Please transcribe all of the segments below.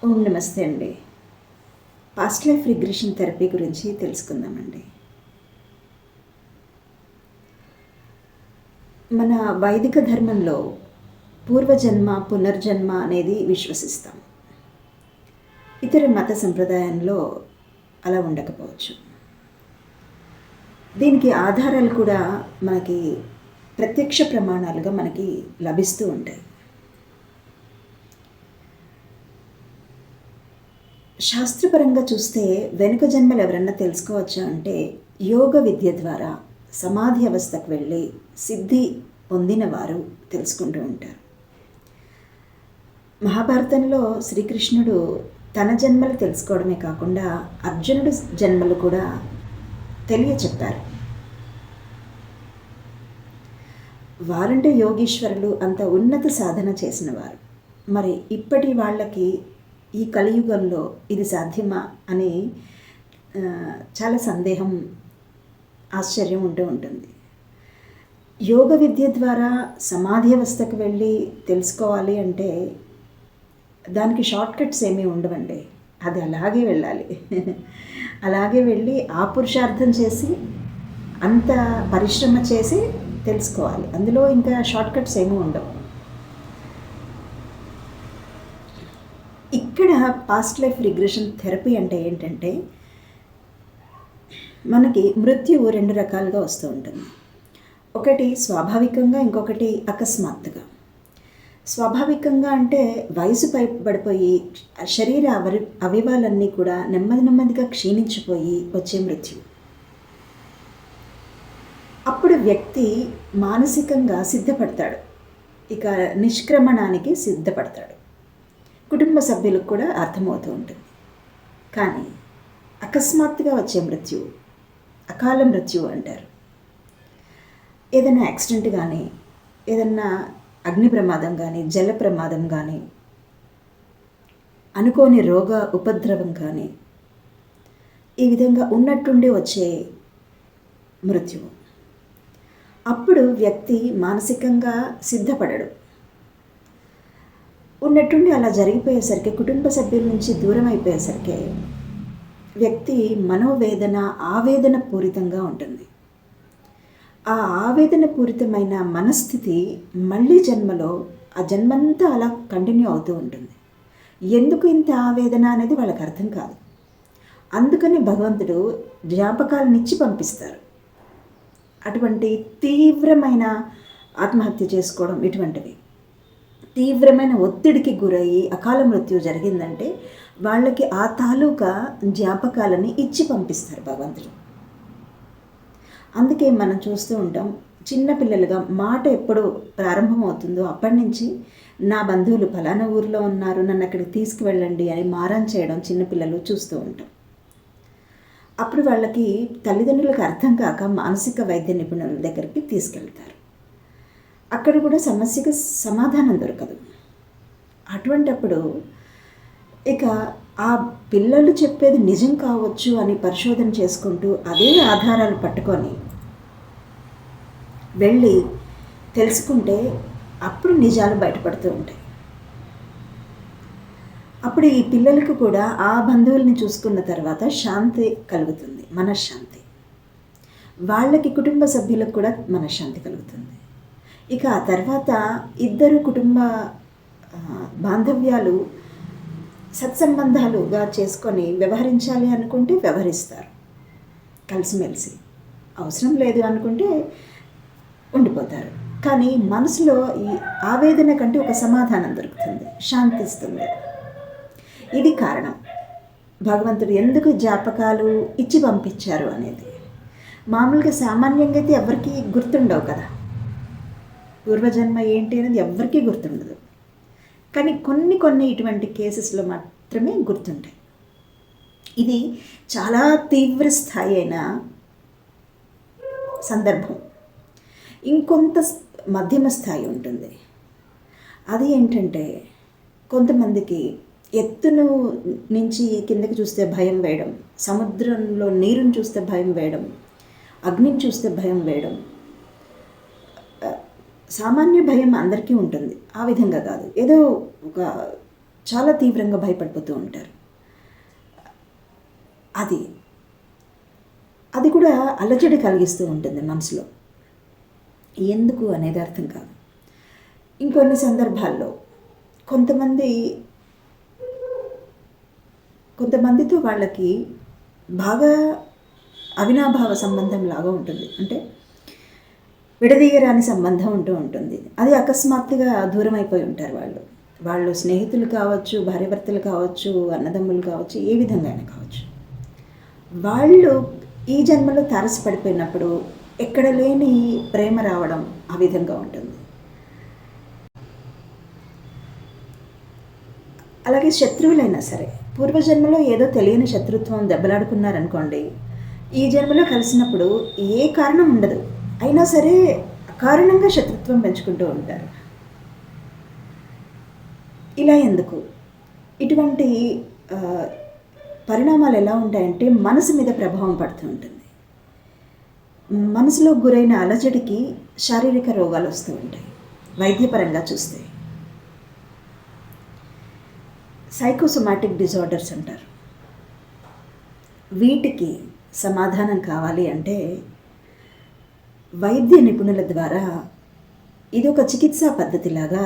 ఓం నమస్తే అండి. Past life regression therapy గురించి తెలుసుకుందామండి. మన వైదిక ధర్మంలో పూర్వజన్మ, పునర్జన్మ అనేది విశ్వసిస్తాం. ఇతర మత సంప్రదాయంలో అలా ఉండకపోవచ్చు. దీనికి ఆధారాలు కూడా మనకి ప్రత్యక్ష ప్రమాణాలుగా మనకి లభిస్తూ ఉంటాయి. శాస్త్రపరంగా చూస్తే వెనుక జన్మలు ఎవరన్నా తెలుసుకోవచ్చా అంటే యోగ విద్య ద్వారా సమాధి అవస్థకు వెళ్ళి సిద్ధి పొందిన వారు తెలుసుకుంటూ ఉంటారు. మహాభారతంలో శ్రీకృష్ణుడు తన జన్మలు తెలుసుకోవడమే కాకుండా అర్జునుడు జన్మలు కూడా తెలియచెప్పారు. వారంటే యోగీశ్వరులు, అంత ఉన్నత సాధన చేసిన వారు. మరి ఇప్పటి వాళ్ళకి ఈ కలియుగంలో ఇది సాధ్యమా అని చాలా సందేహం, ఆశ్చర్యం ఉంటూ ఉంటుంది. యోగ విద్య ద్వారా సమాధి అవస్థకు వెళ్ళి తెలుసుకోవాలి అంటే దానికి షార్ట్ కట్స్ ఏమీ ఉండవండి. అది అలాగే వెళ్ళాలి. అలాగే వెళ్ళి ఆ పురుషార్థం చేసి అంత పరిశ్రమ చేసి తెలుసుకోవాలి. అందులో ఇంకా షార్ట్ కట్స్ ఏమీ ఉండవు. ఇక్కడ పాస్ట్ లైఫ్ రిగ్రెషన్ థెరపీ అంటే ఏంటంటే, మనకి మృత్యువు రెండు రకాలుగా వస్తూ ఉంటుంది. ఒకటి స్వాభావికంగా, ఇంకొకటి అకస్మాత్తుగా. స్వాభావికంగా అంటే వయసు పడిపోయి శరీర అవయవాలన్నీ కూడా నెమ్మదిగా క్షీణించిపోయి వచ్చే మృత్యువు. అప్పుడు వ్యక్తి మానసికంగా సిద్ధపడతాడు, ఇక నిష్క్రమణానికి సిద్ధపడతాడు. కుటుంబ సభ్యులకు కూడా అర్థమవుతూ ఉంటుంది. కానీ అకస్మాత్తుగా వచ్చే మృత్యువు, అకాల మృత్యువు అంటారు. ఏదైనా యాక్సిడెంట్ కానీ, ఏదన్నా అగ్ని ప్రమాదం కానీ, జల ప్రమాదం కానీ, అనుకోని రోగ ఉపద్రవం కానీ, ఈ విధంగా ఉన్నట్టుండి వచ్చే మృత్యువు. అప్పుడు వ్యక్తి మానసికంగా సిద్ధపడడు. ఉన్నట్టుండి అలా జరిగిపోయేసరికి, కుటుంబ సభ్యుల నుంచి దూరం అయిపోయేసరికి వ్యక్తి మనోవేదన, ఆవేదన పూరితంగా ఉంటుంది. ఆ ఆవేదన పూరితమైన మనస్థితి మళ్ళీ జన్మలో ఆ జన్మంతా అలా కంటిన్యూ అవుతూ ఉంటుంది. ఎందుకు ఇంత ఆవేదన అనేది వాళ్ళకి అర్థం కాదు. అందుకని భగవంతుడు జ్ఞాపకాలనిచ్చి పంపిస్తారు. అటువంటి తీవ్రమైన ఆత్మహత్య చేసుకోవడం, ఇటువంటివి తీవ్రమైన ఒత్తిడికి గురయ్యి అకాల మృత్యు జరిగిందంటే వాళ్ళకి ఆ తాలూకా జ్ఞాపకాలని ఇచ్చి పంపిస్తారు భగవంతుడు. అందుకే మనం చూస్తూ ఉంటాం, చిన్నపిల్లలుగా మాట ఎప్పుడు ప్రారంభమవుతుందో అప్పటి నుంచి నా బంధువులు ఫలానా ఊరిలో ఉన్నారు, నన్ను అక్కడికి తీసుకువెళ్ళండి అని మారం చేయడం చిన్నపిల్లలు చూస్తూ ఉంటాం. అప్పుడు వాళ్ళకి తల్లిదండ్రులకు అర్థం కాక మానసిక వైద్య నిపుణుల దగ్గరికి తీసుకెళ్తారు. అక్కడ కూడా సమస్యకు సమాధానం దొరకదు. అటువంటప్పుడు ఇక ఆ పిల్లలు చెప్పేది నిజం కావచ్చు అని పరిశోధన చేసుకుంటూ అదే ఆధారాలు పట్టుకొని వెళ్ళి తెలుసుకుంటే అప్పుడు నిజాలు బయటపడుతూ ఉంటాయి. అప్పుడు ఈ పిల్లలకు కూడా ఆ బంధువుల్ని చూసుకున్న తర్వాత శాంతి కలుగుతుంది, మనశ్శాంతి. వాళ్ళకి కుటుంబ సభ్యులకు కూడా మనశ్శాంతి కలుగుతుంది. ఇక ఆ తర్వాత ఇద్దరు కుటుంబ బాంధవ్యాలు సత్సంబంధాలుగా చేసుకొని వ్యవహరించాలి అనుకుంటే వ్యవహరిస్తారు కలిసిమెలిసి. అవసరం లేదు అనుకుంటే ఉండిపోతారు. కానీ మనసులో ఈ ఆవేదన కంటే ఒక సమాధానం దొరుకుతుంది, శాంతిస్తుంది. ఇది కారణం భగవంతుడు ఎందుకు జ్ఞాపకాలు ఇచ్చి పంపించారు అనేది. మామూలుగా సామాన్యంగా అయితే ఎవరికి గుర్తుండవు కదా, పూర్వజన్మ ఏంటి అనేది ఎవ్వరికీ గుర్తుండదు. కానీ కొన్ని ఇటువంటి కేసెస్లో మాత్రమే గుర్తుంటాయి. ఇది చాలా తీవ్ర స్థాయి అయిన సందర్భం. ఇంకొంత మధ్యమ స్థాయి ఉంటుంది. అది ఏంటంటే, కొంతమందికి ఎత్తును నుంచి కిందకి చూస్తే భయం వేయడం, సముద్రంలో నీరుని చూస్తే భయం వేయడం, అగ్నిని చూస్తే భయం వేయడం. సామాన్య భయం అందరికీ ఉంటుంది, ఆ విధంగా కాదు. ఏదో ఒక చాలా తీవ్రంగా భయపడిపోతూ ఉంటారు. అది కూడా అలజడి కలిగిస్తూ ఉంటుంది మనసులో. ఎందుకు అనేది అర్థం కాదు. ఇంకొన్ని సందర్భాల్లో కొంతమందితో వాళ్ళకి బాగా అవినాభావ సంబంధం లాగా ఉంటుంది. అంటే విడదీయరాని సంబంధం ఉంటుంది. అది అకస్మాత్తుగా దూరం అయిపోయి ఉంటారు వాళ్ళు స్నేహితులు కావచ్చు, భార్యాభర్తలు కావచ్చు, అన్నదమ్ములు కావచ్చు, ఏ విధంగా అయినా కావచ్చు. వాళ్ళు ఈ జన్మలో తారసపడిపోయినప్పుడు ఎక్కడ లేని ప్రేమ రావడం ఆ విధంగా ఉంటుంది. అలాగే శత్రువులైనా సరే పూర్వజన్మలో ఏదో తెలియని శత్రుత్వం దెబ్బలాడుకున్నారనుకోండి, ఈ జన్మలో కలిసినప్పుడు ఏ కారణం ఉండదు, అయినా సరే అకారణంగా శత్రుత్వం పెంచుకుంటూ ఉంటారు. ఇలా ఎందుకు? ఇటువంటి పరిణామాలు ఎలా ఉంటాయంటే మనసు మీద ప్రభావం పడుతూ ఉంటుంది. మనసులో గురైన అలజడికి శారీరక రోగాలు వస్తూ ఉంటాయి. వైద్యపరంగా చూస్తే సైకోసోమాటిక్ డిజార్డర్స్ అంటారు. వీటికి సమాధానం కావాలి అంటే వైద్య నిపుణుల ద్వారా ఇది ఒక చికిత్సా పద్ధతిలాగా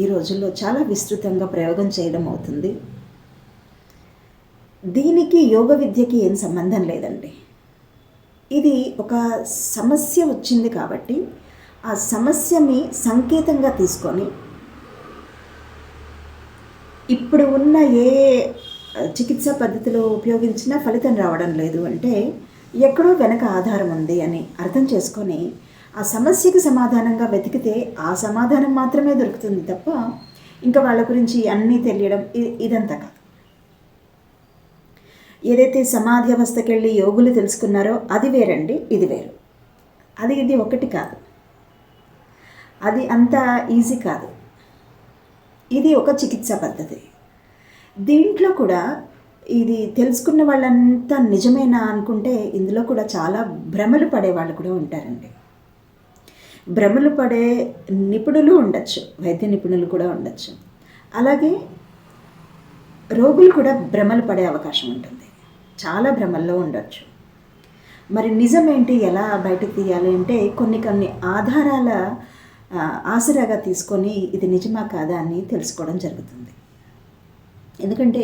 ఈ రోజుల్లో చాలా విస్తృతంగా ప్రయోగం చేయడం అవుతుంది. దీనికి యోగ విద్యకి ఏం సంబంధం లేదండి. ఇది ఒక సమస్య వచ్చింది కాబట్టి ఆ సమస్యని సంకేతంగా తీసుకొని ఇప్పుడు ఉన్న ఏ చికిత్సా పద్ధతిలో ఉపయోగించినా ఫలితం రావడం లేదు అంటే ఎక్కడో వెనక ఆధారం ఉంది అని అర్థం చేసుకొని ఆ సమస్యకి సమాధానంగా వెతికితే ఆ సమాధానం మాత్రమే దొరుకుతుంది తప్ప ఇంకా వాళ్ళ గురించి అన్నీ తెలియడం ఇదంతా కాదు. ఏదైతే సమాధి అవస్థకి వెళ్ళి యోగులు తెలుసుకున్నారో అది వేరండి, ఇది వేరు. ఇది ఒకటి కాదు, అది అంత ఈజీ కాదు. ఇది ఒక చికిత్సా పద్ధతి. దీంట్లో కూడా ఇది తెలుసుకున్న వాళ్ళంతా నిజమేనా అనుకుంటే ఇందులో కూడా చాలా భ్రమలు పడే వాళ్ళు కూడా ఉంటారండి. భ్రమలు పడే నిపుణులు ఉండొచ్చు, వైద్య నిపుణులు కూడా ఉండొచ్చు. అలాగే రోగులు కూడా భ్రమలు పడే అవకాశం ఉంటుంది, చాలా భ్రమల్లో ఉండొచ్చు. మరి నిజమేంటి ఎలా బయటకు తీయాలి అంటే కొన్ని ఆధారాల ఆసరాగా తీసుకొని ఇది నిజమా కాదా అని తెలుసుకోవడం జరుగుతుంది. ఎందుకంటే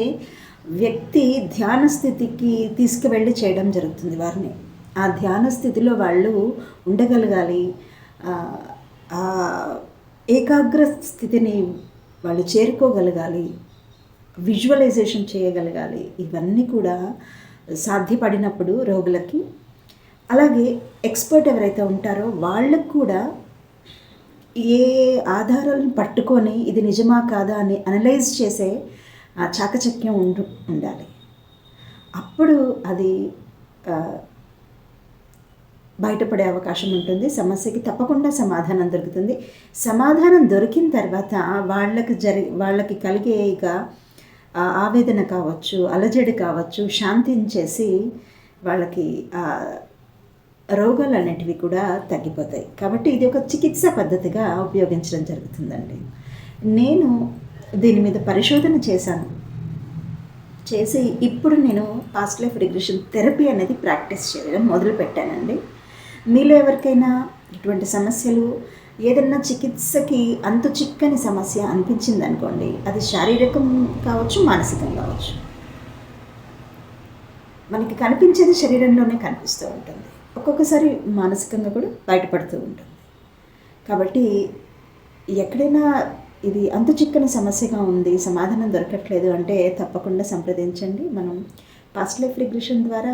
వ్యక్తి ధ్యాన స్థితికి తీసుకువెళ్ళి చేయడం జరుగుతుంది వారిని. ఆ ధ్యాన స్థితిలో వాళ్ళు ఉండగలగాలి, ఆ ఏకాగ్ర స్థితిని వాళ్ళు చేరుకోగలగాలి, విజువలైజేషన్ చేయగలగాలి. ఇవన్నీ కూడా సాధ్యపడినప్పుడు రోగులకి, అలాగే ఎక్స్పర్ట్ ఎవరైతే ఉంటారో వాళ్ళకు కూడా ఏ ఆధారాలను పట్టుకొని ఇది నిజమా కాదా అని అనలైజ్ చేసే చాకచక్యం ఉండాలి. అప్పుడు అది బయటపడే అవకాశం ఉంటుంది. సమస్యకి తప్పకుండా సమాధానం దొరుకుతుంది. సమాధానం దొరికిన తర్వాత వాళ్ళకి కలిగే ఇక ఆవేదన కావచ్చు, అలజడి కావచ్చు, శాంతించేసి వాళ్ళకి రోగాలు అనేటివి కూడా తగ్గిపోతాయి. కాబట్టి ఇది ఒక చికిత్సా పద్ధతిగా ఉపయోగించడం జరుగుతుందండి. నేను దీని మీద పరిశోధన చేసి ఇప్పుడు నేను పాస్ట్ లైఫ్ రిగ్రెషన్ థెరపీ అనేది ప్రాక్టీస్ చేయడం మొదలుపెట్టానండి. మీలో ఎవరికైనా ఇటువంటి సమస్యలు, ఏదన్నా చికిత్సకి అంతు చిక్కని సమస్య అనిపించింది అనుకోండి, అది శారీరకం కావచ్చు, మానసికం కావచ్చు. మనకి కనిపించేది శరీరంలోనే కనిపిస్తూ ఉంటుంది, ఒక్కొక్కసారి మానసికంగా కూడా బయటపడుతూ ఉంటుంది. కాబట్టి ఎక్కడైనా ఇది అంతు చిక్కని సమస్యగా ఉంది, సమాధానం దొరకట్లేదు అంటే తప్పకుండా సంప్రదించండి. మనం పాస్ట్ లైఫ్ రిగ్రెషన్ ద్వారా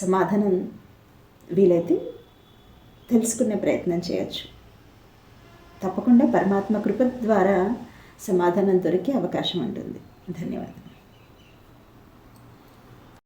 సమాధానం వీలైతే తెలుసుకునే ప్రయత్నం చేయొచ్చు. తప్పకుండా పరమాత్మ కృప ద్వారా సమాధానం దొరికే అవకాశం ఉంటుంది. ధన్యవాదాలు.